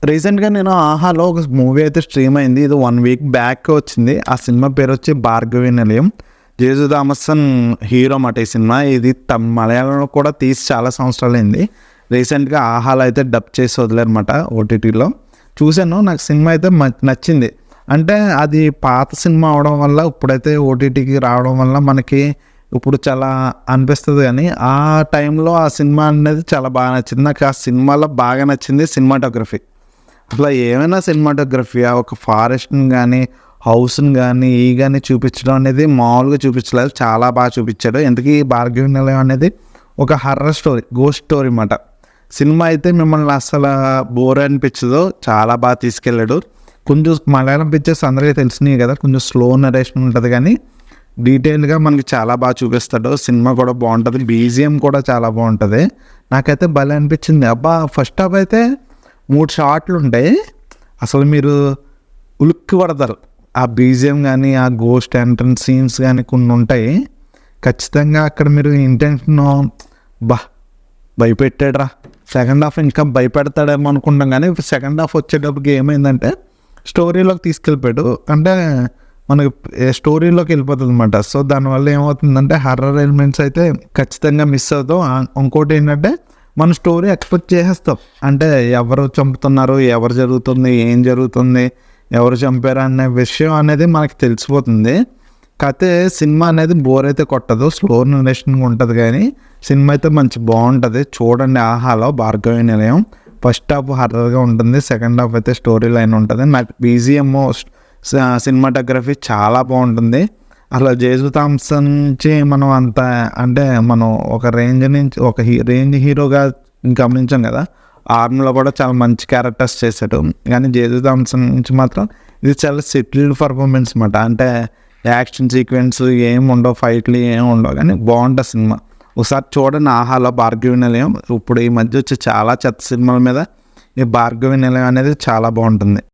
రీసెంట్‌గా నేను 'ఆహాలో' ఒక మూవీ అయితే స్ట్రీమ్ అయింది. ఇది 1 వీక్ బ్యాక్ వచ్చింది. ఆ సినిమా పేరొచ్చి 'భార్గవి నిలయం'. 'జేసు థామసన్' హీరో మాట ఈ సినిమా. ఇది మలయాళంలో కూడా తీసి చాలా సంవత్సరాలైంది. రీసెంట్‌గా 'ఆహాలో' అయితే డబ్ చేసి వదిలారన్నమాట ఓటీటీలో. చూశాను. నాకు సినిమా అయితే నచ్చింది. అంటే అది పాత సినిమా అవ్వడం వల్ల ఇప్పుడైతే ఓటీటీకి రావడం వల్ల మనకి ఇప్పుడు చాలా అనిపిస్తది గానీ, ఆ టైంలో ఆ సినిమా అనేది చాలా బాగా నచ్చింది. నాకు ఆ సినిమాలో బాగా నచ్చింది సినిమాటోగ్రఫీ. అసల ఏమైనా సినిమాటోగ్రఫీ ఒక ఫారెస్ట్‌ని గానీ, హౌస్‌ని గానీ, గానీ చూపించడం అనేది మామూలుగా చూపించలేదు. చాలా బాగా చూపించాడు. ఇంతకీ 'భార్గవి నిలయం' అనేది ఒక హర్రర్ స్టోరీ, గోస్ట్ స్టోరీ మాట. సినిమా అయితే మిమ్మల్ని అస్సల బోర్ అనిపించదు. చాలా బాగా తీసుకెళ్ళాడు. కొంచెం మలయాళం పిక్చర్స్ అందరికీ తెలిసినయి కదా! కొంచెం స్లో నరేషన్ ఉంటది గానీ, డీటెయిల్‌గా మనకి చాలా బాగా చూపిస్తాడు. సినిమా కూడా బావుంటది. బీజీఎం కూడా చాలా బావుంటది. నాకైతే భలే అనిపించింది. అబ్బా! ఫస్ట్ హాఫ్ అయితే 3 షాట్లుంటాయి. అసలు మీరు ఉలిక్కి పడతారు. ఆ బీజీఎం గానీ, ఆ గోస్ట్ ఎంట్రన్స్ సీన్స్ గానీ కొన్నుంటాయి. ఖచ్చితంగా అక్కడ మీరు ఇంటెన్షను అబ్బా! భయపెట్టాడురా! సెకండ్ హాఫ్ ఇంకా భయపెడతాడేమో అనుకుంటాం గానీ, సెకండ్ హాఫ్ వచ్చేటప్పటికి ఏమైందంటే స్టోరీలోకి తీసుకెళ్ళిపోయాడు. అంటే మనకి స్టోరీలోకి వెళ్ళిపోతుందన్నమాట. సో, దానివల్ల ఏమవుతుందంటే హర్రర్ ఎలిమెంట్స్ అయితే ఖచ్చితంగా మిస్ అవుతాం. ఇంకోటి ఏంటంటే మన స్టోరీ ఎక్స్‌పెక్ట్ చేసేస్తాం. అంటే ఎవరు చంపుతున్నారు, ఎవరు జరుగుతుంది, ఏం జరుగుతుంది, ఎవరు చంపారు అనే విషయం అనేది మనకి తెలిసిపోతుంది. కాతే సినిమా అనేది బోర్ అయితే కొట్టదు. స్లో నరేషన్‌గా ఉంటది గానీ, సినిమా అయితే మంచి బావుంటది. చూడండి 'ఆహాలో' 'భార్గవి నిలయం'. ఫస్ట్ హాఫ్ హర్రర్‌గా ఉంటుంది. సెకండ్ హాఫ్ అయితే స్టోరీ లైన్ ఉంటది. నాకు బీజీఎం సినిమాటోగ్రఫీ చాలా బావుంటుంది. అసలు 'జేసు థామసన్' నుంచి మనం అంత అంటే మనం ఒక రేంజ్ నుంచి ఒక రేంజ్ హీరోగా గమనించాం కదా! 'ఆర్మ్‌లో' కూడా చాలా మంచి క్యారెక్టర్స్ చేశాడు. కానీ 'జేసు థామసన్' నుంచి మాత్రం ఇది చాలా సెటిల్డ్ పర్ఫార్మెన్స్ మాట. అంటే యాక్షన్ సీక్వెన్స్ ఏమి ఉండవు, ఫైట్‌లు ఏమి ఉండవు కానీ బావుంటది సినిమా. ఒకసారి చూడండి 'ఆహాలో' 'భార్గవి నిలయం'. ఇప్పుడు ఈ మధ్య వచ్చే చాలా చెత్త సినిమాల మీద ఈ 'భార్గవి నిలయం' అనేది చాలా బావుంటుంది.